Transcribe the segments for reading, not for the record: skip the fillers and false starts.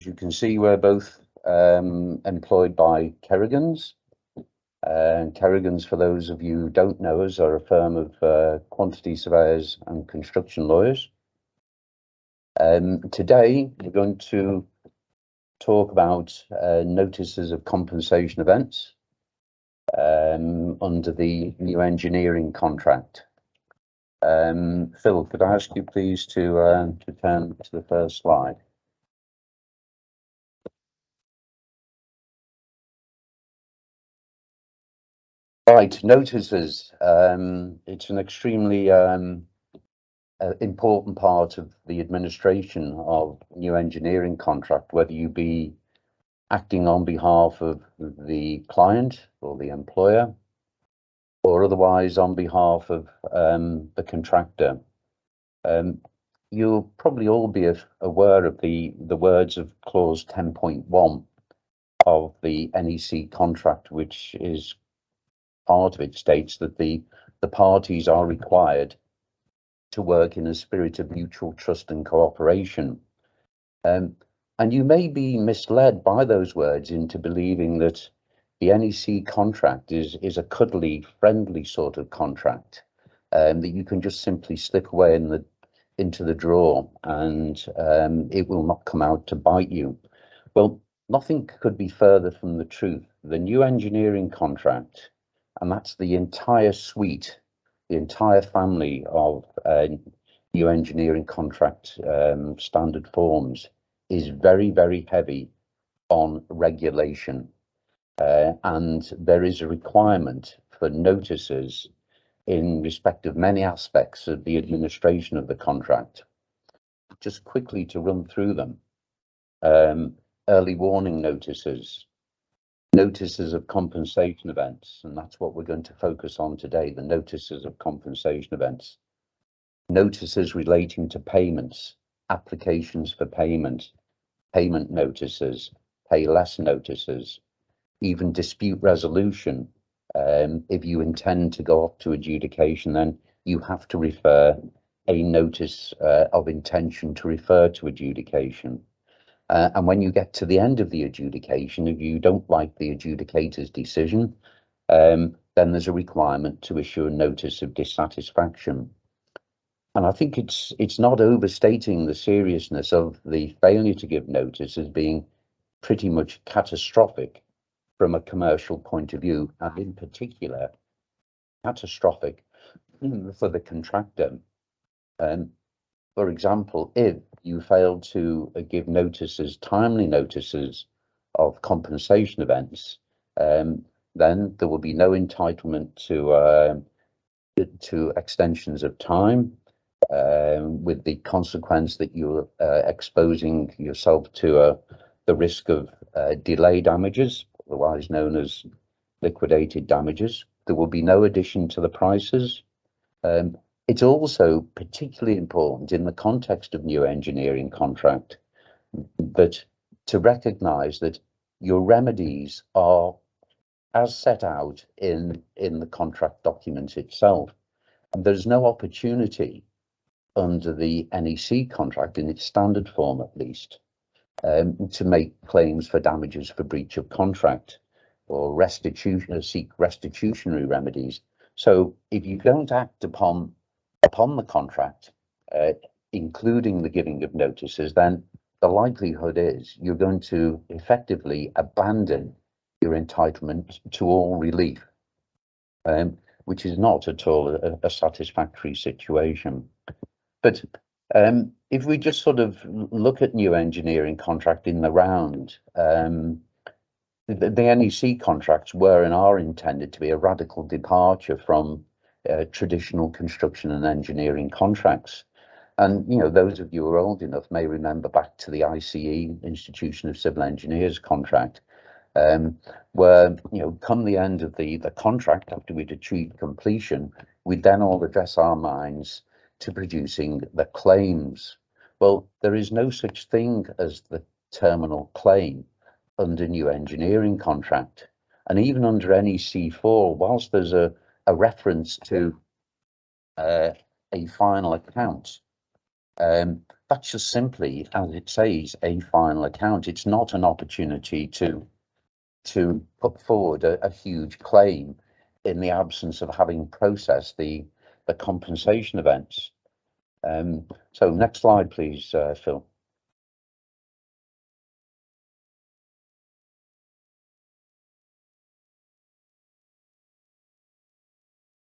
you can see, we're both employed by Kerrigans. Kerrigans, for those of you who don't know us, are a firm of quantity surveyors and construction lawyers. Today, we're going to talk about notices of compensation events under the new engineering contract. Phil, could I ask you please to turn to the first slide? Right, notices. It's an extremely important part of the administration of new engineering contract, whether you be acting on behalf of the client or the employer, or otherwise on behalf of the contractor. You'll probably all be aware of the words of clause 10.1 of the NEC contract, which is part of it states that the parties are required to work in a spirit of mutual trust and cooperation. And you may be misled by those words into believing that the NEC contract is a cuddly, friendly sort of contract that you can just simply slip away into the drawer and it will not come out to bite you. Well, nothing could be further from the truth. The new engineering contract, and that's the entire suite, the entire family of new engineering contract standard forms, is very, very heavy on regulation. And there is a requirement for notices in respect of many aspects of the administration of the contract. Just quickly to run through them. Early warning notices, notices of compensation events, and that's what we're going to focus on today, the notices of compensation events. Notices relating to payments, applications for payment, payment notices, pay less notices, even dispute resolution. If you intend to go up to adjudication, then you have to refer a notice of intention to refer to adjudication. And when you get to the end of the adjudication, if you don't like the adjudicator's decision, then there's a requirement to issue a notice of dissatisfaction. And I think it's not overstating the seriousness of the failure to give notice as being pretty much catastrophic from a commercial point of view, and in particular, catastrophic for the contractor. For example, if you fail to give notices, timely notices of compensation events, then there will be no entitlement to extensions of time, with the consequence that you're exposing yourself to the risk of delay damages, otherwise known as liquidated damages. There will be no addition to the prices. It's also particularly important in the context of new engineering contract that to recognise that your remedies are as set out in the contract document itself. And there's no opportunity under the NEC contract, in its standard form at least, to make claims for damages for breach of contract or restitution, or seek restitutionary remedies. So if you don't act upon the contract, including the giving of notices, then the likelihood is you're going to effectively abandon your entitlement to all relief, which is not at all a satisfactory situation. But if we just sort of look at new engineering contract in the round, the NEC contracts were and are intended to be a radical departure from traditional construction and engineering contracts. And, you know, those of you who are old enough may remember back to the ICE, Institution of Civil Engineers contract, where, you know, come the end of the contract, after we'd achieved completion, we'd then all address our minds to producing the claims. Well, there is no such thing as the terminal claim under new engineering contract. And even under NEC4, whilst there's a reference to a final account, that's just simply, as it says, a final account. It's not an opportunity to put forward a huge claim in the absence of having processed the compensation events. So next slide, please, Phil.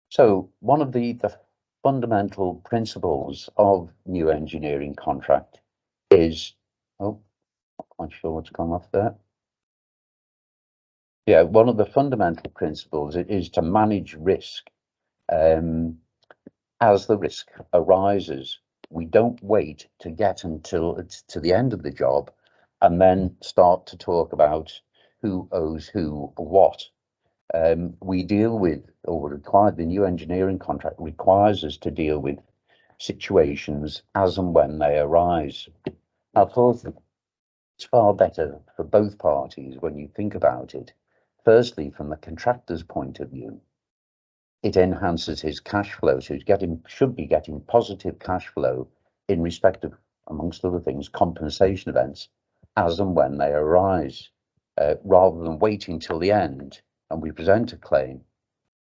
So one of the fundamental principles of new engineering contract is, oh, not quite sure what's gone off there. Yeah, one of the fundamental principles is to manage risk. As the risk arises, we don't wait to get until it's to the end of the job and then start to talk about who owes who what. We deal with, or require, the new engineering contract requires us to deal with situations as and when they arise. Now, of course, it's far better for both parties when you think about it. Firstly, from the contractor's point of view, it enhances his cash flow. So he's should be getting positive cash flow in respect of, amongst other things, compensation events as and when they arise, rather than waiting till the end and we present a claim.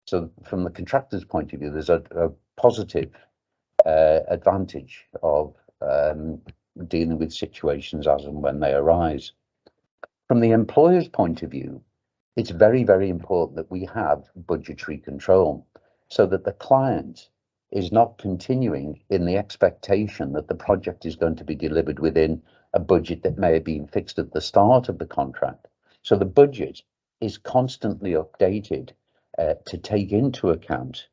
So from the contractor's point of view, there's a positive advantage of dealing with situations as and when they arise. From the employer's point of view, it's very, very important that we have budgetary control so that the client is not continuing in the expectation that the project is going to be delivered within a budget that may have been fixed at the start of the contract. So the budget is constantly updated to take into account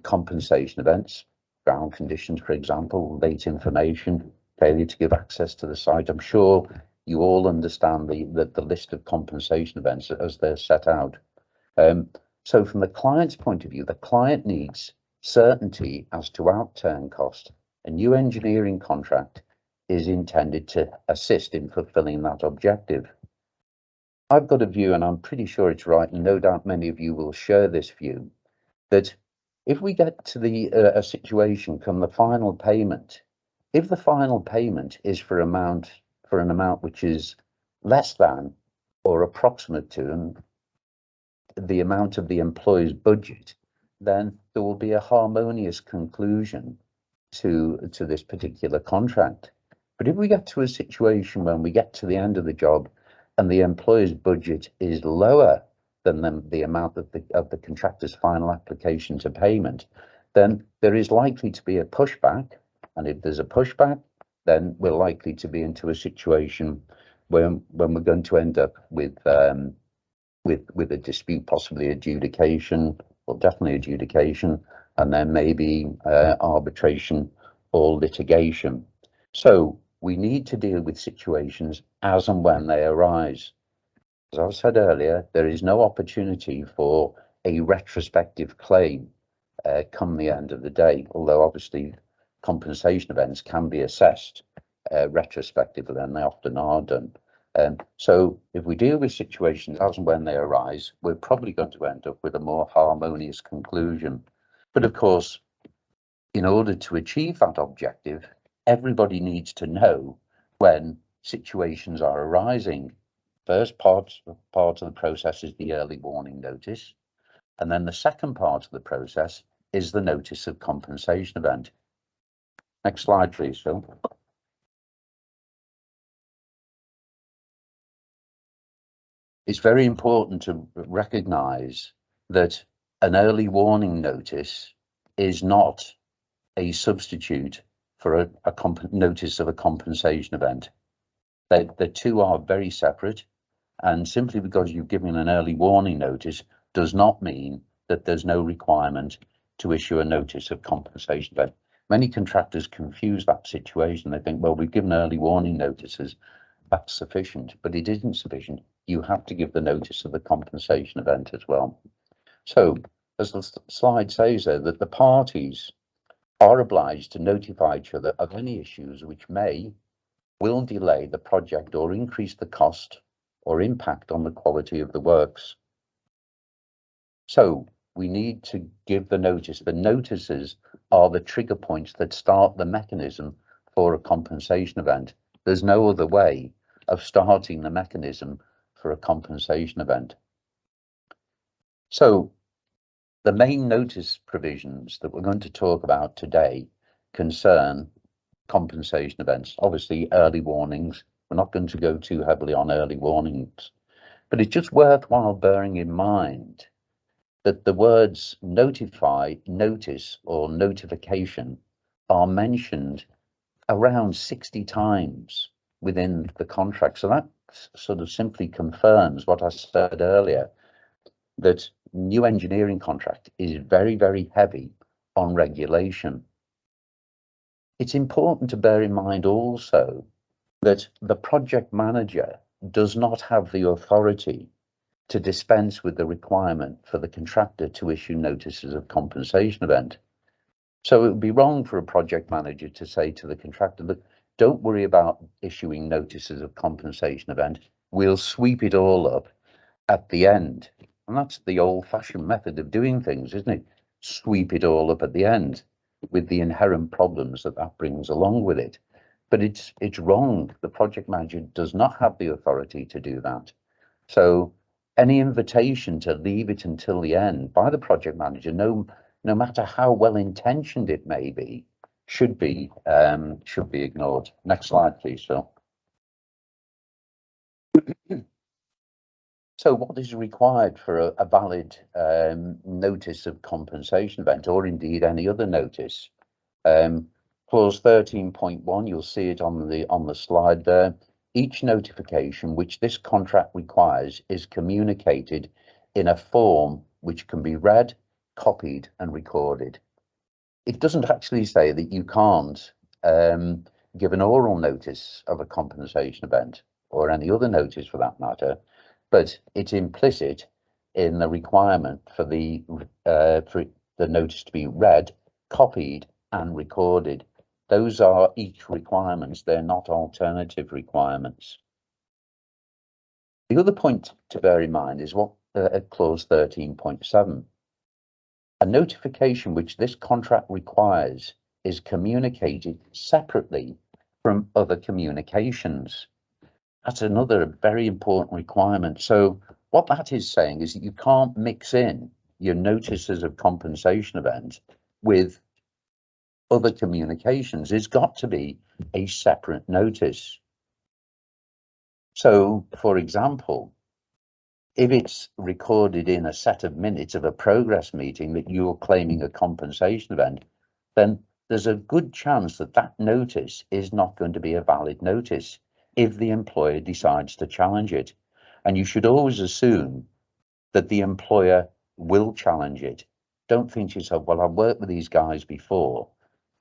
compensation events, ground conditions, for example, late information, failure to give access to the site. I'm sure you all understand the list of compensation events as they're set out. So from the client's point of view, the client needs certainty as to outturn cost. A new engineering contract is intended to assist in fulfilling that objective. I've got a view, and I'm pretty sure it's right, and no doubt many of you will share this view, that if we get to a situation come the final payment, if the final payment is for an amount which is less than or approximate to the amount of the employer's budget, then there will be a harmonious conclusion to this particular contract. But if we get to a situation when we get to the end of the job and the employer's budget is lower than the amount of the contractor's final application to payment, then there is likely to be a pushback. And if there's a pushback, then we're likely to be into a situation when we're going to end up with a dispute, possibly adjudication, or definitely adjudication, and then maybe arbitration or litigation. So we need to deal with situations as and when they arise. As I said earlier, there is no opportunity for a retrospective claim come the end of the day, although obviously compensation events can be assessed retrospectively, and they often are done. So if we deal with situations as and when they arise, we're probably going to end up with a more harmonious conclusion. But of course, in order to achieve that objective, everybody needs to know when situations are arising. First part of the process is the early warning notice, and then the second part of the process is the notice of compensation event. Next slide, please, Phil. It's very important to recognise that an early warning notice is not a substitute for a notice of a compensation event. The two are very separate, and simply because you've given an early warning notice does not mean that there's no requirement to issue a notice of compensation event. Many contractors confuse that situation. They think, well, we've given early warning notices, that's sufficient, but it isn't sufficient. You have to give the notice of the compensation event as well. So, as the slide says there, that the parties are obliged to notify each other of any issues which will delay the project or increase the cost or impact on the quality of the works. So we need to give the notice. The notices are the trigger points that start the mechanism for a compensation event. There's no other way of starting the mechanism for a compensation event. So the main notice provisions that we're going to talk about today concern compensation events. Obviously, early warnings. We're not going to go too heavily on early warnings, but it's just worthwhile bearing in mind that the words notify, notice, or notification are mentioned around 60 times within the contract. So that sort of simply confirms what I said earlier, that new engineering contract is very, very heavy on regulation. It's important to bear in mind also that the project manager does not have the authority to dispense with the requirement for the contractor to issue notices of compensation event. So it would be wrong for a project manager to say to the contractor, look, don't worry about issuing notices of compensation event. We'll sweep it all up at the end. And that's the old-fashioned method of doing things, isn't it? Sweep it all up at the end, with the inherent problems that that brings along with it. But it's wrong. The project manager does not have the authority to do that. So any invitation to leave it until the end by the project manager, no matter how well intentioned it may be, should be ignored. Next slide, please, Phil. So what is required for a valid notice of compensation event, or indeed any other notice? Clause 13.1, you'll see it on the slide there. Each notification which this contract requires is communicated in a form which can be read, copied, and recorded. It doesn't actually say that you can't give an oral notice of a compensation event, or any other notice for that matter, but it's implicit in the requirement for the notice to be read, copied, and recorded. Those are each requirements. They're not alternative requirements. The other point to bear in mind is what clause 13.7. A notification which this contract requires is communicated separately from other communications. That's another very important requirement. So what that is saying is that you can't mix in your notices of compensation event with other communications. It's got to be a separate notice. So, for example, if it's recorded in a set of minutes of a progress meeting that you're claiming a compensation event, then there's a good chance that that notice is not going to be a valid notice if the employer decides to challenge it. And you should always assume that the employer will challenge it. Don't think to yourself, well, I've worked with these guys before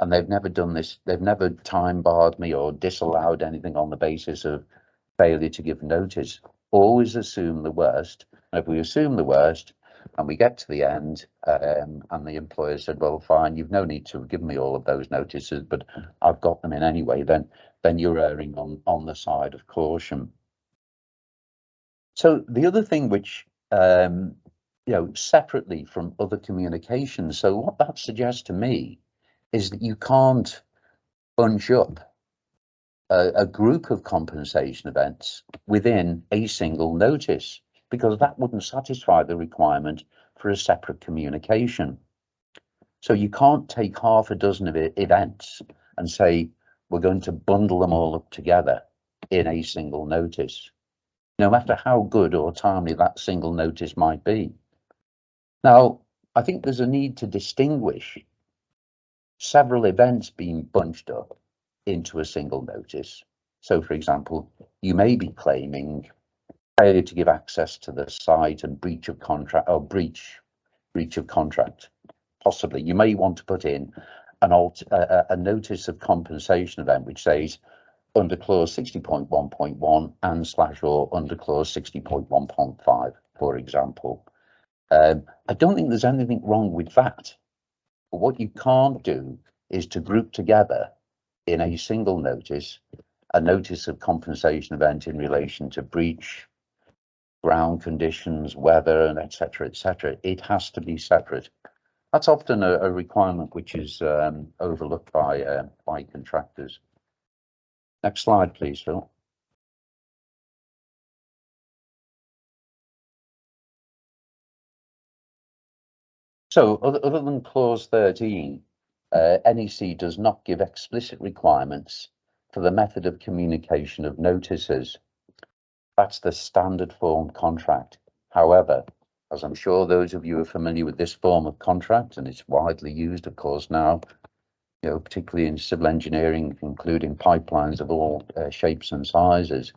and they've never done this. They've never time barred me or disallowed anything on the basis of failure to give notice. Always assume the worst. And if we assume the worst and we get to the end and the employer said, well, fine, you've no need to give me all of those notices, but I've got them in anyway, then you're erring on the side of caution. So the other thing which, separately from other communications, so what that suggests to me is that you can't bunch up a group of compensation events within a single notice, because that wouldn't satisfy the requirement for a separate communication. So you can't take half a dozen of events and say, we're going to bundle them all up together in a single notice, no matter how good or timely that single notice might be. Now, I think there's a need to distinguish several events being bunched up into a single notice. So, for example, you may be claiming failure to give access to the site and breach of contract, or breach of contract. Possibly, you may want to put in a notice of compensation event which says under clause 60.1.1 and / or under clause 60.1.5, for example. I don't think there's anything wrong with that. But what you can't do is to group together in a single notice a notice of compensation event in relation to breach, ground conditions, weather, and etc., etc. It has to be separate. That's often a requirement which is overlooked by contractors. Next slide, please, Phil. So other than clause 13, NEC does not give explicit requirements for the method of communication of notices. That's the standard form contract. However, as I'm sure those of you are familiar with this form of contract, and it's widely used, of course, now, particularly in civil engineering, including pipelines of all shapes and sizes,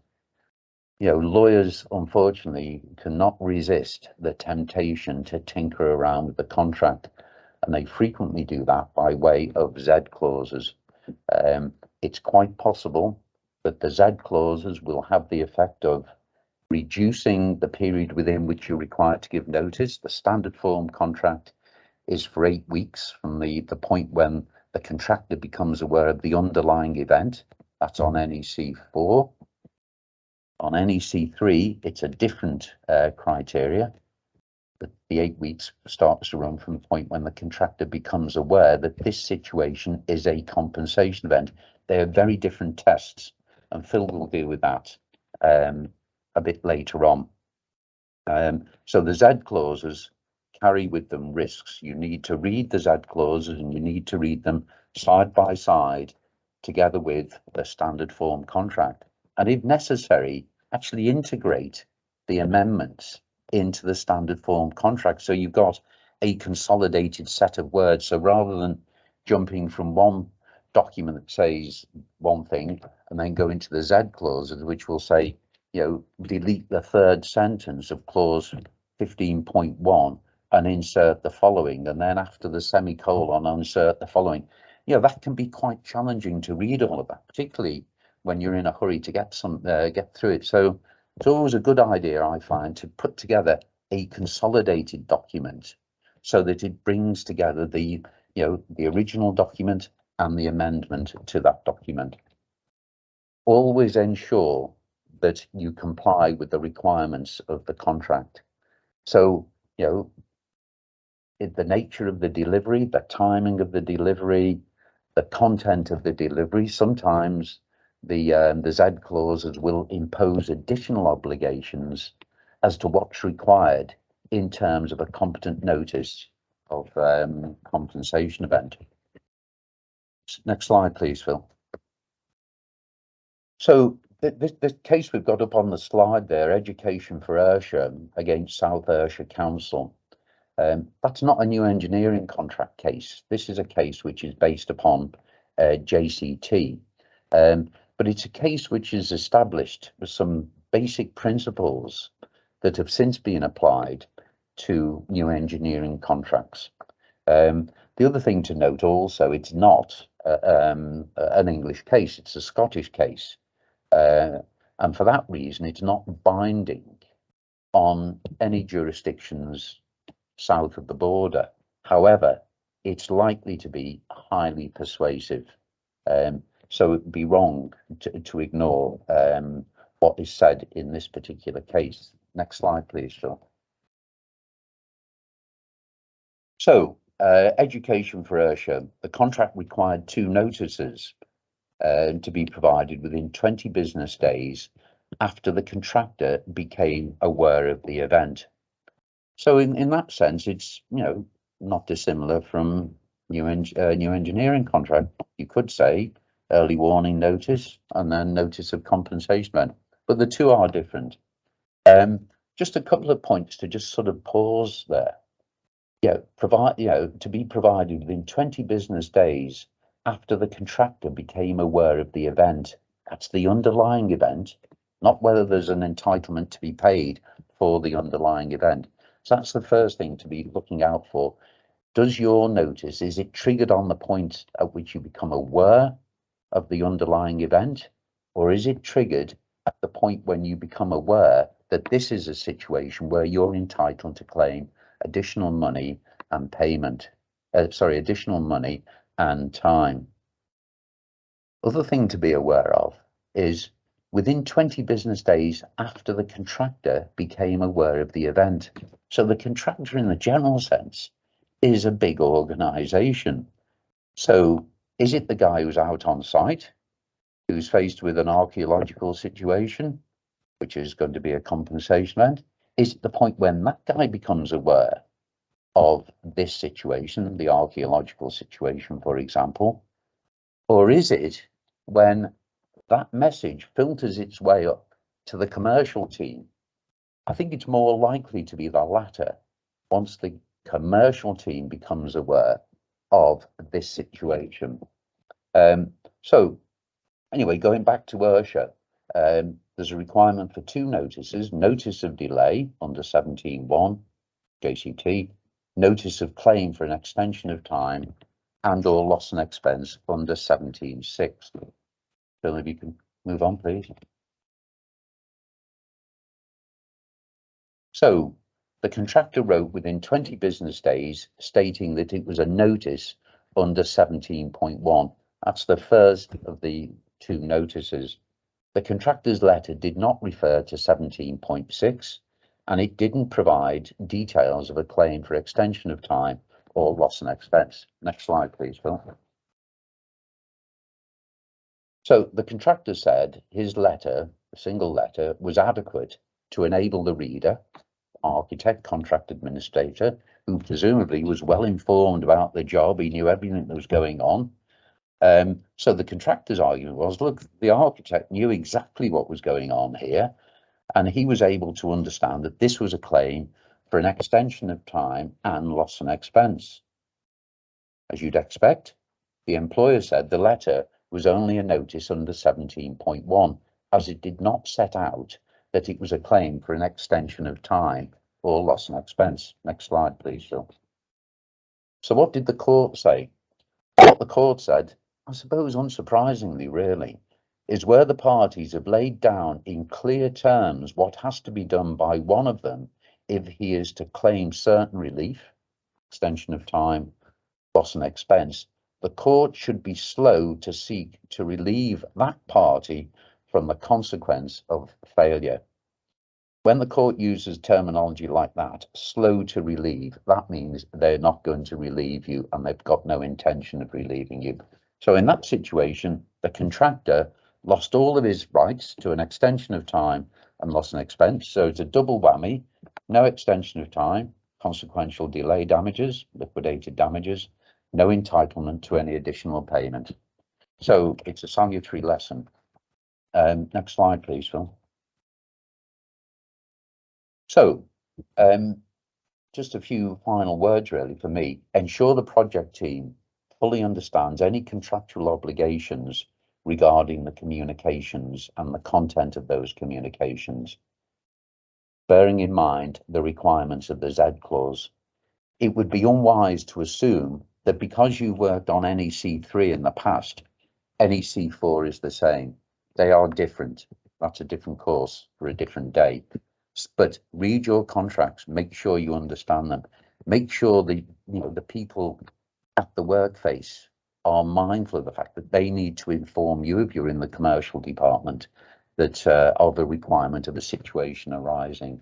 lawyers, unfortunately, cannot resist the temptation to tinker around with the contract, and they frequently do that by way of Z clauses. It's quite possible that the Z clauses will have the effect of reducing the period within which you're required to give notice. The standard form contract is for 8 weeks from the point when the contractor becomes aware of the underlying event. That's on NEC 4. On NEC 3, it's a different criteria. The 8 weeks starts to run from the point when the contractor becomes aware that this situation is a compensation event. They are very different tests, and Phil will deal with that a bit later on. So the Z clauses carry with them risks. You need to read the Z clauses, and you need to read them side by side together with the standard form contract, and if necessary, actually integrate the amendments into the standard form contract. So you've got a consolidated set of words. So rather than jumping from one document that says one thing and then go into the Z clauses, which will say, delete the third sentence of clause 15.1 and insert the following, and then after the semicolon insert the following. That can be quite challenging to read all of that, particularly when you're in a hurry to get through it. So it's always a good idea, I find, to put together a consolidated document so that it brings together the original document and the amendment to that document. Always ensure that you comply with the requirements of the contract. So, the nature of the delivery, the timing of the delivery, the content of the delivery, sometimes the Z clauses will impose additional obligations as to what's required in terms of a competent notice of compensation event. Next slide, please, Phil. So the case we've got up on the slide there, Education for Ayrshire against South Ayrshire Council, that's not a new engineering contract case. This is a case which is based upon JCT. But it's a case which is established with some basic principles that have since been applied to new engineering contracts. The other thing to note also, it's not an English case, it's a Scottish case. And for that reason, it's not binding on any jurisdictions south of the border. However, it's likely to be highly persuasive. So it would be wrong to ignore what is said in this particular case. Next slide, please, Phil. So, Education for Ayrshire, the contract required 2 notices to be provided within 20 business days after the contractor became aware of the event. So in that sense, it's not dissimilar from new engineering contract. You could say early warning notice and then notice of compensation event, but the two are different. Just a couple of points to just sort of pause there. To be provided within 20 business days after the contractor became aware of the event. That's the underlying event, not whether there's an entitlement to be paid for the underlying event. So that's the first thing to be looking out for. Does your notice, is it triggered on the point at which you become aware of the underlying event, or is it triggered at the point when you become aware that this is a situation where you're entitled to claim additional money and payment, additional money and time? Other thing to be aware of is within 20 business days after the contractor became aware of the event. So the contractor in the general sense is a big organization. So is it the guy who's out on site who's faced with an archaeological situation, which is going to be a compensation event, is at the point when that guy becomes aware of this situation, the archaeological situation, for example, or is it when that message filters its way up to the commercial team? I think it's more likely to be the latter, once the commercial team becomes aware of this situation. So anyway, going back to Ursha, there's a requirement for 2 notices: notice of delay under 17.1 JCT, notice of claim for an extension of time, and or loss and expense under 17.6. Phil, if you can move on, please. So the contractor wrote within 20 business days stating that it was a notice under 17.1. That's the first of the 2 notices. The contractor's letter did not refer to 17.6, and it didn't provide details of a claim for extension of time or loss and expense. Next slide, please, Phil. So the contractor said his letter, a single letter, was adequate to enable the reader, architect, contract administrator, who presumably was well informed about the job, he knew everything that was going on. So the contractor's argument was, look, the architect knew exactly what was going on here, and he was able to understand that this was a claim for an extension of time and loss and expense. As you'd expect, the employer said the letter was only a notice under 17.1, as it did not set out that it was a claim for an extension of time or loss and expense. Next slide, please, Phil. So what did the court say? What the court said, I suppose unsurprisingly really, is where the parties have laid down in clear terms what has to be done by one of them if he is to claim certain relief, extension of time, loss and expense, the court should be slow to seek to relieve that party from the consequence of failure. When the court uses terminology like that, slow to relieve, that means they're not going to relieve you and they've got no intention of relieving you. So in that situation, the contractor lost all of his rights to an extension of time and loss and expense. So it's a double whammy: no extension of time, consequential delay damages, liquidated damages, no entitlement to any additional payment. So it's a salutary lesson. Next slide, please, Phil. So just a few final words really for me. Ensure the project team fully understands any contractual obligations regarding the communications and the content of those communications, bearing in mind the requirements of the Z clause. It would be unwise to assume that because you worked on NEC 3 in the past, NEC 4 is the same. They are different. That's a different course for a different day. But read your contracts, make sure you understand them. Make sure the people at the workplace are mindful of the fact that they need to inform you, if you're in the commercial department, that of a requirement of a situation arising.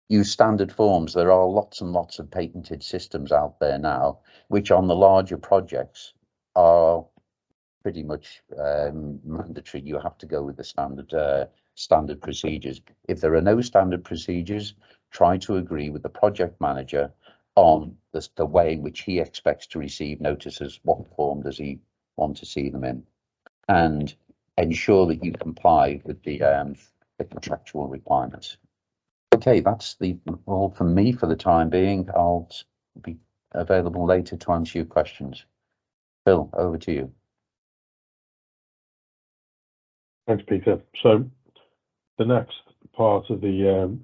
Use standard forms. There are lots and lots of patented systems out there now, which on the larger projects are pretty much mandatory. You have to go with the standard procedures. If there are no standard procedures, try to agree with the project manager on the way in which he expects to receive notices. What form does he want to see them in? And ensure that you comply with the contractual requirements. Okay, that's all from me for the time being. I'll be available later to answer your questions. Phil, over to you. Thanks, Peter. So the next part of the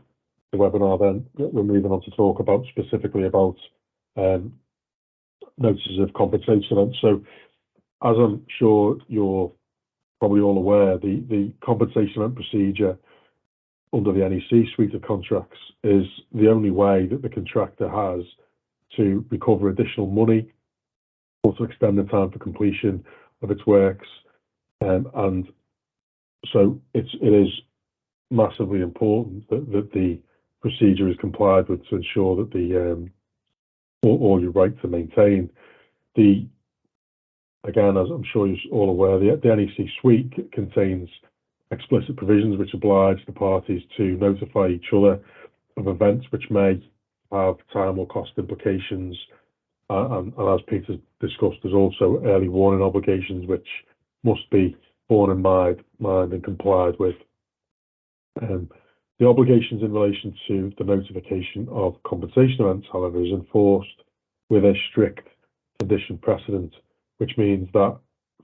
webinar, then we're moving on to talk about specifically about notices of compensation. So as I'm sure you're probably all aware, the compensation procedure under the NEC suite of contracts is the only way that the contractor has to recover additional money or to extend the time for completion of its works. And so it is massively important that the procedure is complied with to ensure that all your right to maintain. The again, as I'm sure you're all aware, the NEC suite contains explicit provisions which oblige the parties to notify each other of events which may have time or cost implications. And as Peter discussed, there's also early warning obligations which must be borne in mind and complied with. The obligations in relation to the notification of compensation events, however, is enforced with a strict condition precedent, which means that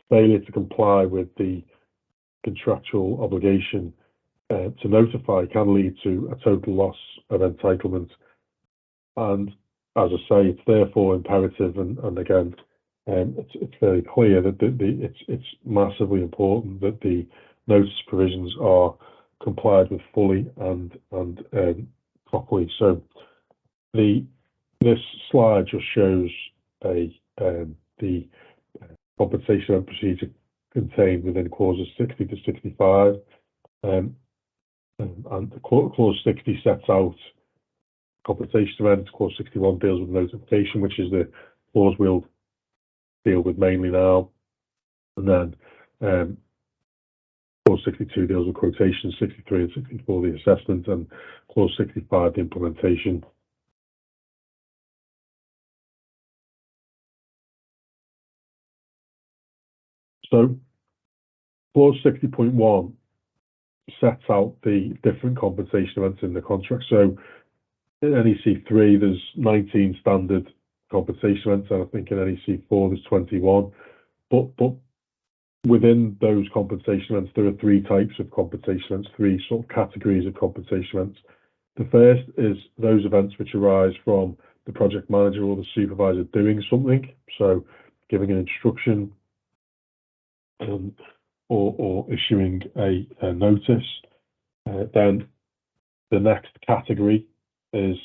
failure to comply with the contractual obligation to notify can lead to a total loss of entitlement. And as I say, it's therefore imperative, and again, it's very clear that it's massively important that the notice provisions are complied with fully and properly. So this slide just shows the compensation and procedure contained within clauses 60 to 65, and clause 60 sets out compensation events. Clause 61 deals with notification, which is the clause we'll deal with mainly now, and then clause 62 deals with quotations, 63 and 64 the assessment, and clause 65 the implementation. So clause 60.1 sets out the different compensation events in the contract. So in NEC 3 there's 19 standard compensation events, and I think in NEC 4 there's 21. But within those compensation events, there are three types of compensation events, three sort of categories of compensation events. The first is those events which arise from the project manager or the supervisor doing something, so giving an instruction or issuing a notice. Then the next category is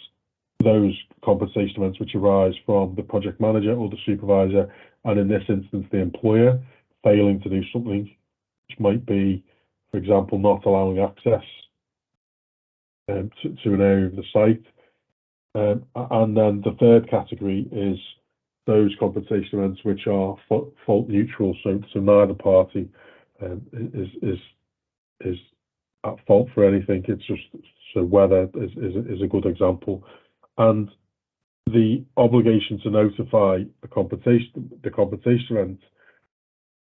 those compensation events which arise from the project manager or the supervisor, and in this instance the employer, failing to do something, which might be, for example, not allowing access to an area of the site. And then the third category is those compensation events which are fault neutral, so neither party is at fault for anything. It's just, so weather is a good example. And the obligation to notify the compensation event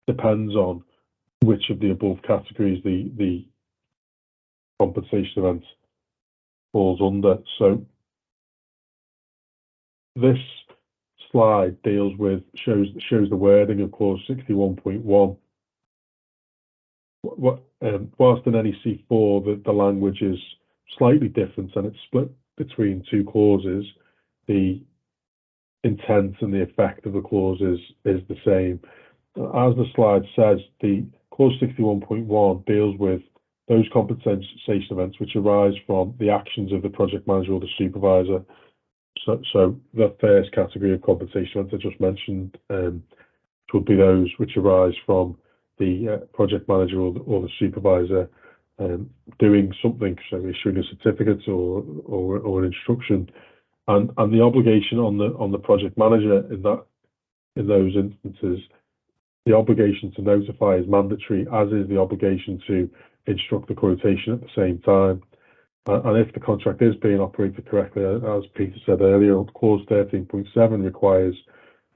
depends on which of the above categories the compensation event falls under. So this slide deals with shows the wording of clause 61.1. Whilst in NEC 4 the language is slightly different and it's split between two clauses, the intent and the effect of the clauses is the same. As the slide says, the clause 61.1 deals with those compensation events which arise from the actions of the project manager or the supervisor. So the first category of compensation events I just mentioned would be those which arise from the project manager or the supervisor doing something, so issuing a certificate or an instruction, and the obligation on the project manager in those instances. The obligation to notify is mandatory, as is the obligation to instruct the quotation at the same time. And if the contract is being operated correctly, as Peter said earlier, clause 13.7 requires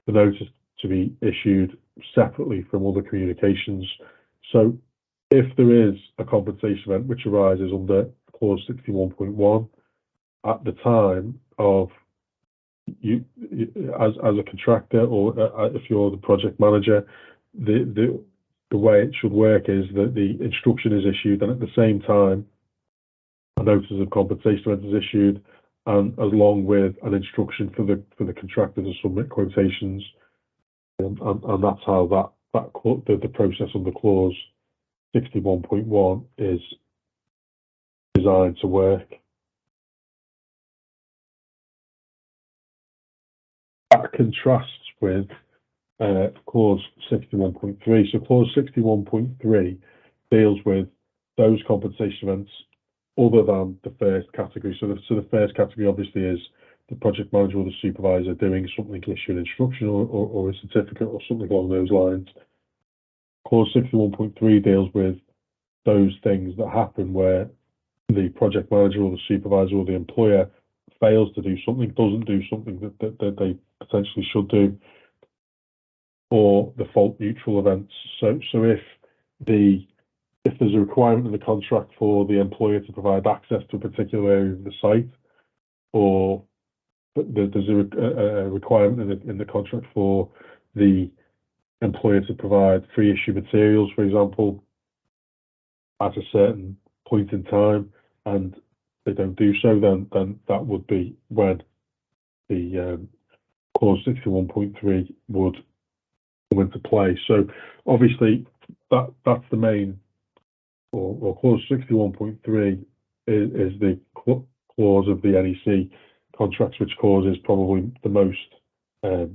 the notice to be issued separately from other communications. So if there is a compensation event which arises under clause 61.1, at the time of you as a contractor, or if you're the project manager, the way it should work is that the instruction is issued, and at the same time a notice of compensation event is issued, and along with an instruction for the contractor to submit quotations, and that's how the process under clause 61.1 is designed to work. That contrasts with clause 61.3. So clause 61.3 deals with those compensation events other than the first category. So the first category obviously is the project manager or the supervisor doing something, issue an instruction or a certificate or something along those lines. Clause 61.3 deals with those things that happen where the project manager or the supervisor or the employer fails to do something, doesn't do something that they potentially should do, or the fault neutral events. So if there's a requirement in the contract for the employer to provide access to a particular area of the site, or there's a requirement in the contract for the employer to provide free issue materials, for example, at a certain point in time, and they don't do so, then that would be when the clause 61.3 would come into play. So obviously that's the main, or clause 61.3 is the clause of the NEC contracts, which causes probably the most of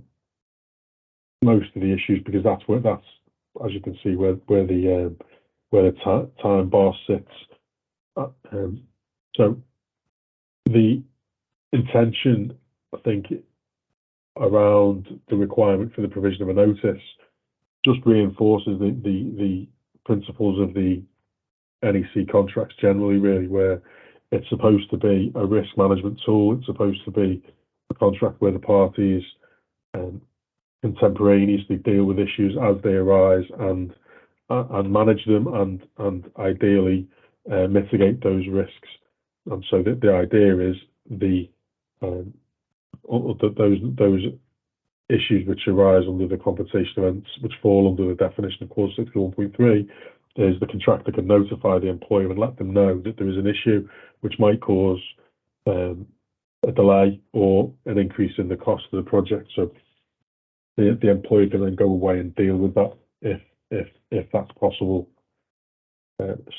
the issues, because that's, as you can see, where the time bar sits. So the intention, I think, around the requirement for the provision of a notice just reinforces the principles of the NEC contracts generally, really, where it's supposed to be a risk management tool. It's supposed to be a contract where the parties contemporaneously deal with issues as they arise and manage them and ideally mitigate those risks. And so the idea is those issues which arise under the compensation events, which fall under the definition of clause 61.3, is the contractor can notify the employer and let them know that there is an issue which might cause a delay or an increase in the cost of the project. So the employer can then go away and deal with that if that's possible.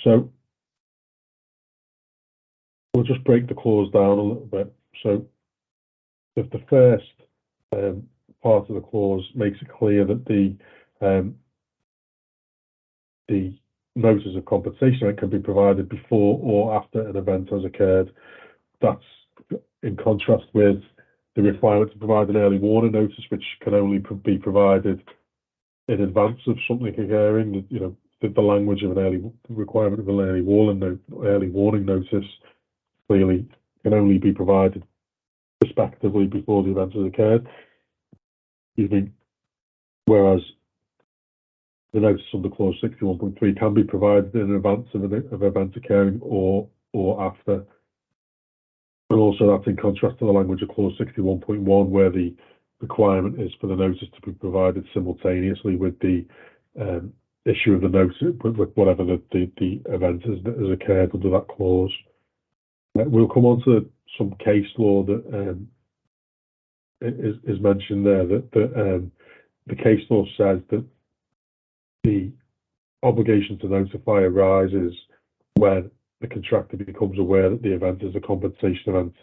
So we'll just break the clause down a little bit. So if the first part of the clause makes it clear that the notice of compensation can be provided before or after an event has occurred. That's in contrast with the requirement to provide an early warning notice, which can only be provided in advance of something occurring. You know, the language of an requirement of an early warning notice clearly can only be provided respectively before the event has occurred. Whereas the notice under clause 61.3 can be provided in advance of event occurring or after. And also that's in contrast to the language of clause 61.1, where the requirement is for the notice to be provided simultaneously with the issue of the notice, with whatever the event has occurred under that clause. We'll come on to some case law that is mentioned there, that the case law says that the obligation to notify arises when the contractor becomes aware that the event is a compensation event.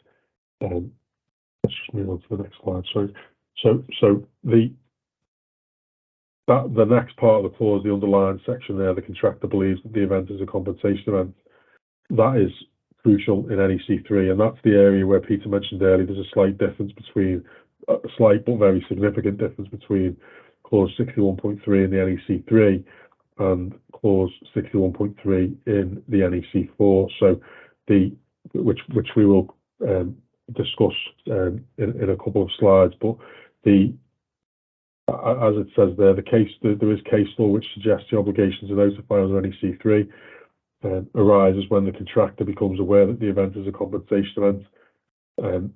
Let's just move on to the next slide. Sorry. So the next part of the clause, the underlying section there, the contractor believes that the event is a compensation event. That is crucial in NEC3, and that's the area where Peter mentioned earlier. There's a slight difference between, a slight but very significant difference between clause 61.3 in the NEC3 and clause 61.3 in the NEC4. So which we will discuss in a couple of slides, but as it says there, there is case law which suggests the obligation to notify under NEC3 arises when the contractor becomes aware that the event is a compensation event,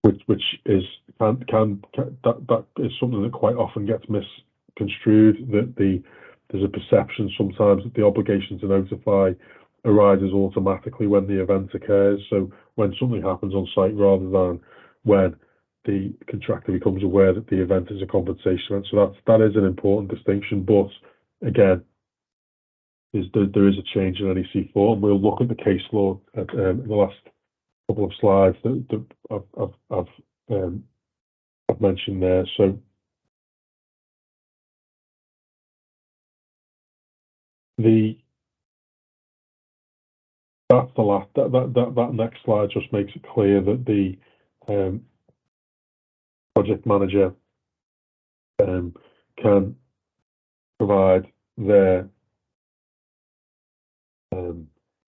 which is that is something that quite often gets misconstrued. That there's a perception sometimes that the obligation to notify arises automatically when the event occurs. So when something happens on site, rather than when the contractor becomes aware that the event is a compensation event. So that is an important distinction. But again, there is a change in NEC4, and we'll look at the case law in the last couple of slides that I've mentioned there. So that next slide just makes it clear that project manager can provide their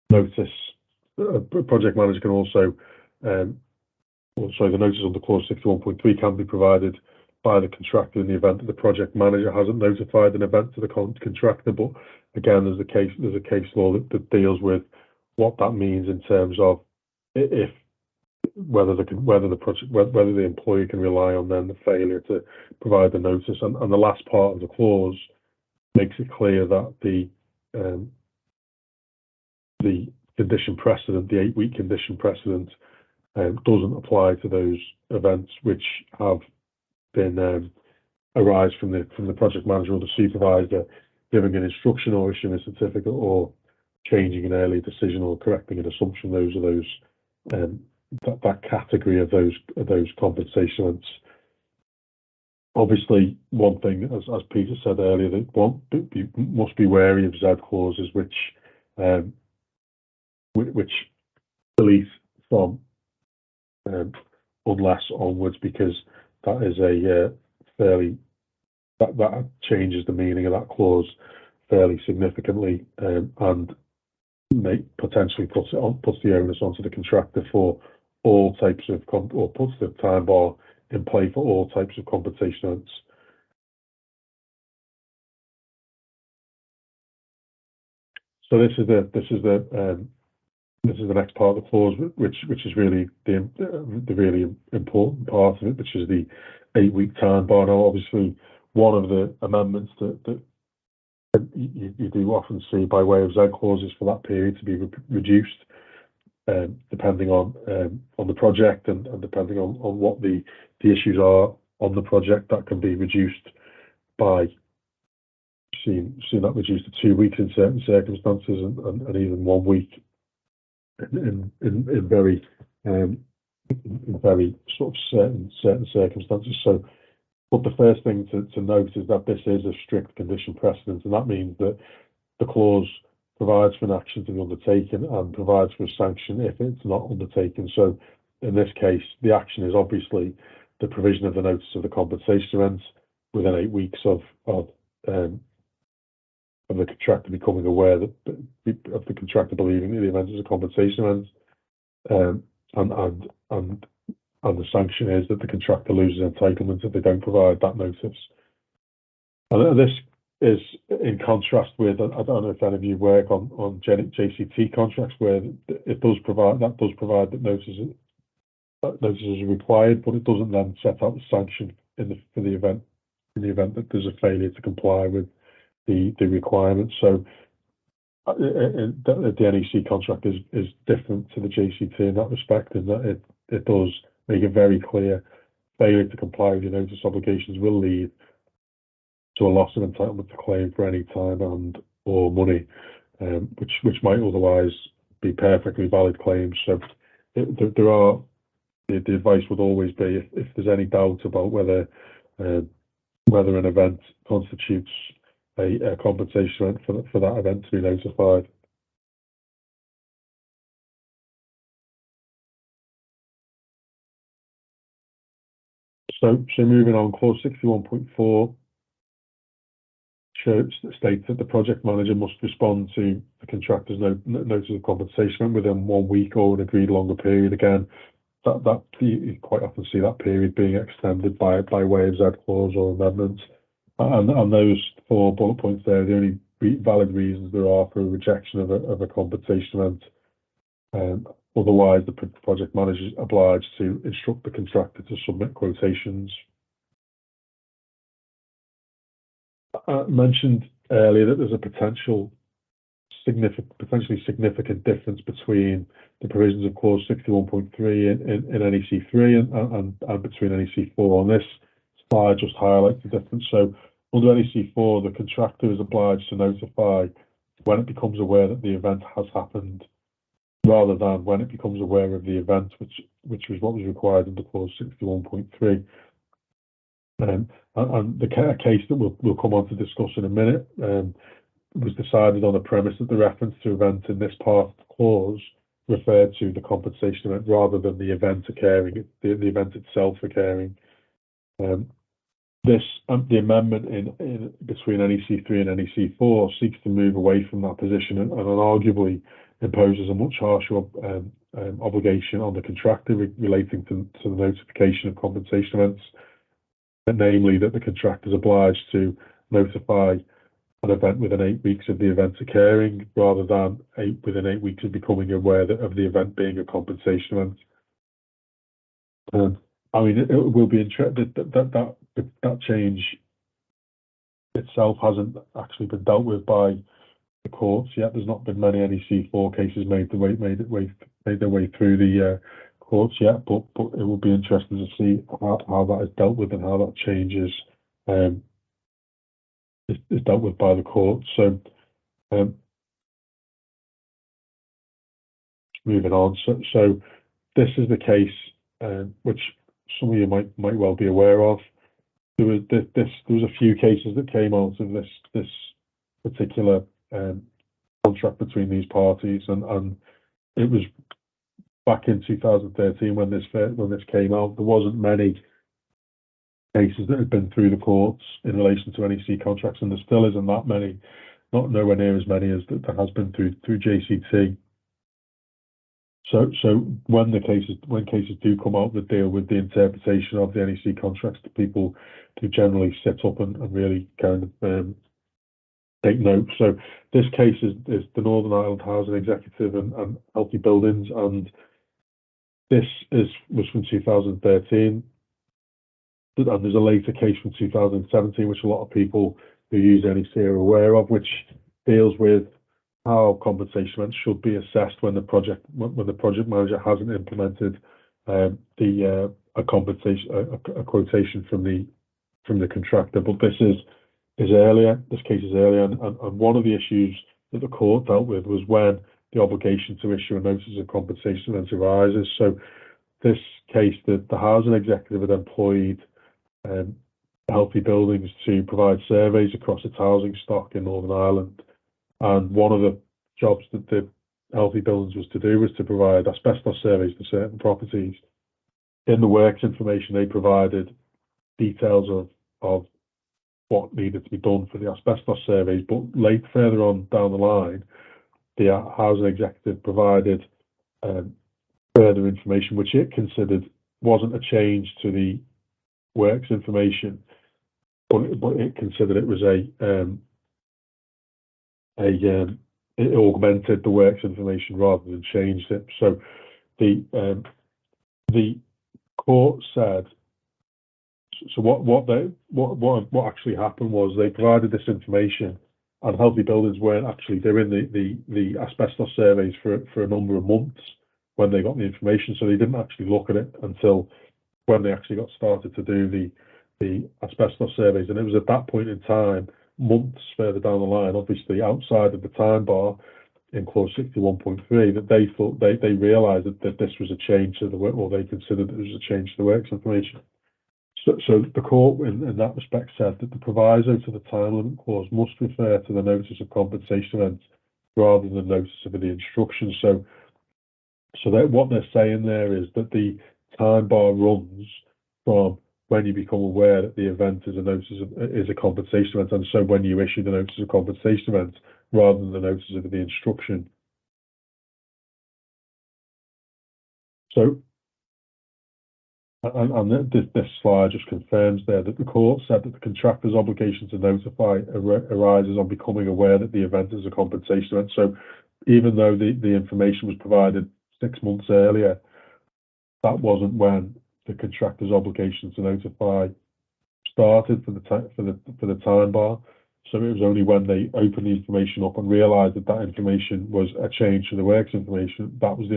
notice. Project manager can also, the notice under clause 61.3 can be provided by the contractor in the event that the project manager hasn't notified an event to the contractor. But again, there's a case law that deals with what that means in terms of whether the employee can rely on then the failure to provide the notice. And the last part of the clause makes it clear that the condition precedent, the 8-week condition precedent, doesn't apply to those events which have been arise from the project manager or the supervisor giving an instruction or issuing a certificate or changing an early decision or correcting an assumption. Those are that category of those compensation events. Obviously, one thing, as Peter said earlier, that you must be wary of Z clauses which delete from unless onwards, because that is a that changes the meaning of that clause fairly significantly, and may potentially puts the onus onto the contractor for all types of or puts the time bar in play for all types of compensation events. So this is the next part of the clause, which is really the really important part of it, which is the 8-week time bar. Now, obviously, one of the amendments that you do often see by way of Z clauses for that period to be reduced, depending on the project and depending on what the issues are on the project. That can be reduced by seeing that reduced to 2 weeks in certain circumstances, and even 1 week in very sort of certain circumstances. So, but the first thing to note is that this is a strict condition precedent, and that means that the clause provides for an action to be undertaken and provides for a sanction if it's not undertaken. So in this case, the action is obviously the provision of the notice of the compensation event within 8 weeks of the contractor becoming aware of the contractor believing that the event is a compensation event, and the sanction is that the contractor loses entitlement if they don't provide that notice. And this is in contrast with, I don't know if any of you work on JCT contracts, where it does provide that notices are required, but it doesn't then set out the sanction in the event that there's a failure to comply with the requirements. So the NEC contract is different to the JCT in that respect, in that it does make it very clear failure to comply with your notice obligations will lead to a loss of entitlement to claim for any time and or money, which might otherwise be perfectly valid claims. So the advice would always be, if there's any doubt about whether an event constitutes a compensation event, for that event to be notified. So moving on, clause 61.4 states that the project manager must respond to the contractor's notice of compensation within 1 week or an agreed longer period. Again, that you quite often see that period being extended by way of Z clause or amendments. And those 4 bullet points there are the only valid reasons there are for a rejection of a compensation event. Otherwise, the project manager is obliged to instruct the contractor to submit quotations. I mentioned earlier that there's a potentially significant difference between the provisions of clause 61.3 in NEC 3 and between NEC 4. On this slide, just highlights the difference. So under NEC 4, the contractor is obliged to notify when it becomes aware that the event has happened, rather than when it becomes aware of the event, which was what was required under clause 61.3. And the case that we'll come on to discuss in a minute was decided on the premise that the reference to event in this part of the clause referred to the compensation event rather than the event occurring, the event itself occurring. The amendment in between NEC 3 and NEC 4 seeks to move away from that position and arguably imposes a much harsher obligation on the contractor relating to the notification of compensation events, namely that the contractor is obliged to notify an event within 8 weeks of the event occurring, rather than within 8 weeks of becoming aware of the event being a compensation event. I mean, it will be interesting that change itself hasn't actually been dealt with by the courts yet. There's not been many NEC 4 cases made their way through the courts yet, but it will be interesting to see how that is dealt with and how that change is dealt with by the courts. So moving on, so this is the case which some of you might well be aware of. There was a few cases that came out of this particular contract between these parties, and it was back in 2013 when this came out. There wasn't many cases that had been through the courts in relation to NEC contracts, and there still isn't that many, nowhere near as many as there has been through JCT. So when cases do come out that deal with the interpretation of the NEC contracts, the people do generally sit up and really kind of take note. So this case is the Northern Ireland Housing Executive and Healthy Buildings, and this was from 2013. And there's a later case from 2017, which a lot of people who use NEC are aware of, which deals with how compensation events should be assessed when the project manager hasn't implemented a quotation from the contractor. But this is earlier. This case is earlier, and one of the issues that the court dealt with was when the obligation to issue a notice of compensation events arises. So this case, the housing executive had employed Healthy Buildings to provide surveys across its housing stock in Northern Ireland. And one of the jobs that the Healthy Buildings was to do was to provide asbestos surveys for certain properties. In the works information, they provided details of what needed to be done for the asbestos surveys, but further on down the line, the housing executive provided further information which it considered wasn't a change to the works information, but it considered it was it augmented the works information rather than changed it. So the court said, so what actually happened was they provided this information, and Healthy Buildings weren't actually doing the asbestos surveys for a number of months when they got the information, so they didn't actually look at it until when they actually got started to do the asbestos surveys. And it was at that point in time, months further down the line, obviously outside of the time bar in clause 61.3, that they thought they realised that this was a change to the work, or they considered it was a change to the works information. So the court in that respect said that the proviso to the time limit clause must refer to the notice of compensation events rather than the notice of the instruction. So that what they're saying there is that the time bar runs from when you become aware that the event is a compensation event, and so when you issue the notice of compensation event rather than the notice of the instruction. So, and this slide just confirms there that the court said that the contractor's obligation to notify arises on becoming aware that the event is a compensation event. So even though the information was provided 6 months earlier, that wasn't when the contractor's obligation to notify started for the time bar. So it was only when they opened the information up and realised that information was a change to the works information, that was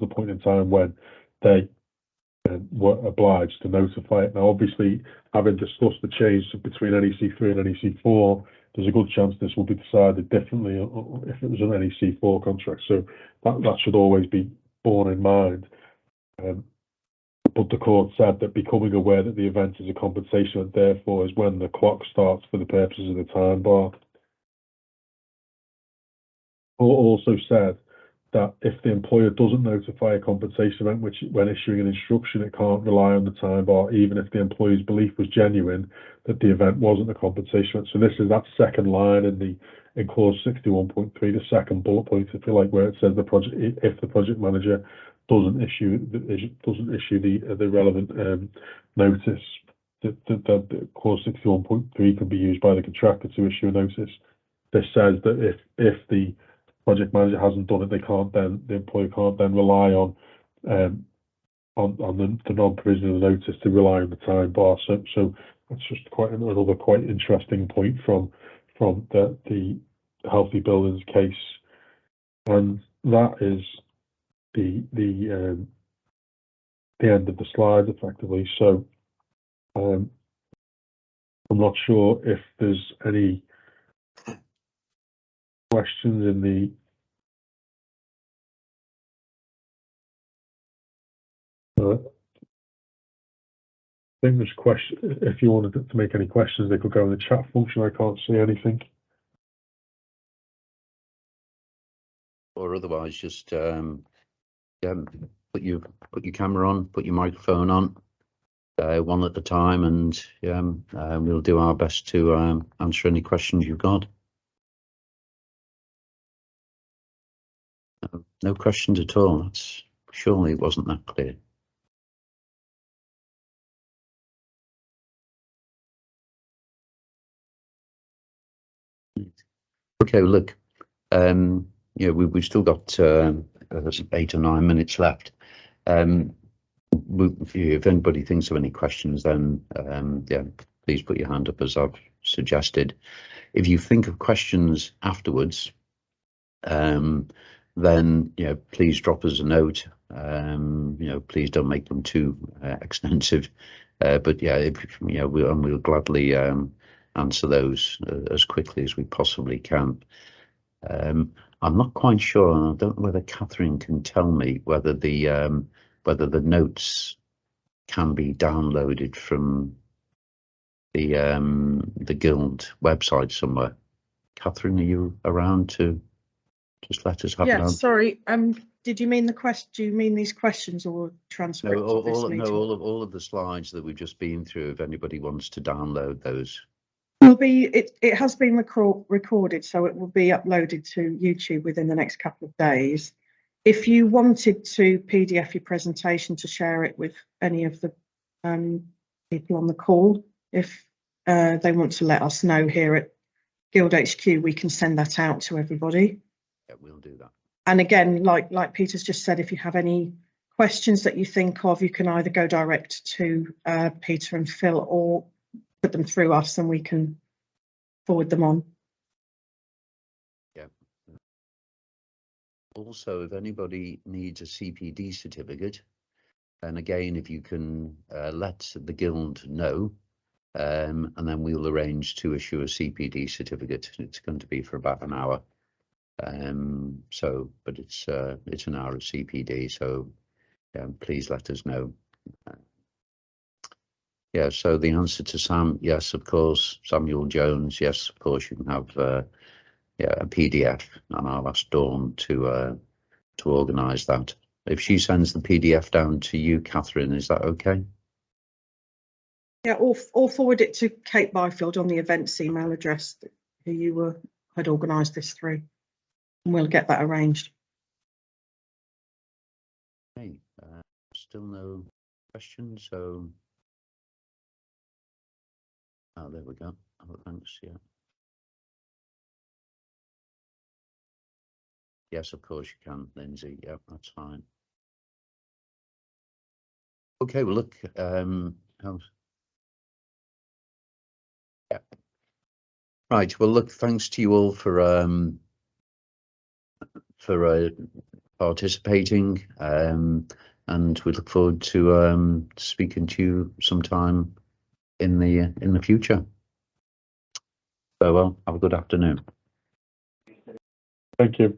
the point in time when they were obliged to notify it. Now, obviously, having discussed the change between NEC 3 and NEC 4, there's a good chance this will be decided differently if it was an NEC 4 contract. So that should always be borne in mind. But the court said that becoming aware that the event is a compensation event, therefore, is when the clock starts for the purposes of the time bar. Court also said that if the employer doesn't notify a compensation event, which when issuing an instruction, it can't rely on the time bar, even if the employee's belief was genuine that the event wasn't a compensation event. So this is that second line in clause 61.3, the second bullet point, if you like, where it says if the project manager doesn't issue the relevant notice, that clause 61.3 can be used by the contractor to issue a notice. This says that if the project manager hasn't done it, the employer can't then rely on the non-provision of the notice to rely on the time bar. So that's just another quite interesting point from the Healthy Buildings case, and that is the end of the slide effectively. So I'm not sure if there's any questions in the I think there's question. If you wanted to make any questions, they could go in the chat function. I can't see anything. Or otherwise, just put your camera on, put your microphone on, one at a time, and we'll do our best to answer any questions you've got. No questions at all. That's surely it wasn't that clear. Okay, look, we've still got 8 or 9 minutes left. If anybody thinks of any questions, then please put your hand up as I've suggested. If you think of questions afterwards, then please drop us a note. Please don't make them too extensive. But we'll gladly answer those as quickly as we possibly can. I'm not quite sure, and I don't know whether Catherine can tell me whether the notes can be downloaded from the Guild website somewhere. Catherine, are you around to just let us have? Yeah, sorry. Did you mean the question? Do you mean these questions or transcript? No, all of the slides that we've just been through. If anybody wants to download those. It has been recorded, so it will be uploaded to YouTube within the next couple of days. If you wanted to PDF your presentation to share it with any of the people on the call, if they want to let us know here at Guild HQ, we can send that out to everybody. Yeah, we'll do that. And again, like Peter's just said, if you have any questions that you think of, you can either go direct to Peter and Phil or put them through us and we can forward them on. Yeah. Also, if anybody needs a CPD certificate, and again, if you can let the Guild know, and then we'll arrange to issue a CPD certificate. It's going to be for about an hour. But it's an hour of CPD, so please let us know. So the answer to Sam, yes, of course. Samuel Jones, yes, of course. You can have a PDF, and I'll ask Dawn to organise that. If she sends the PDF down to you, Catherine, is that okay? Yeah, or forward it to Kate Byfield on the events email address who you had organised this through, and we'll get that arranged. Okay, still no questions, so there we go. Oh, thanks. Yeah. Yes, of course you can, Lindsay. Yeah, that's fine. Okay, well, look. Yeah. Right. Well, look. Thanks to you all for participating, and we look forward to speaking to you sometime in the future. So, well, have a good afternoon. Thank you.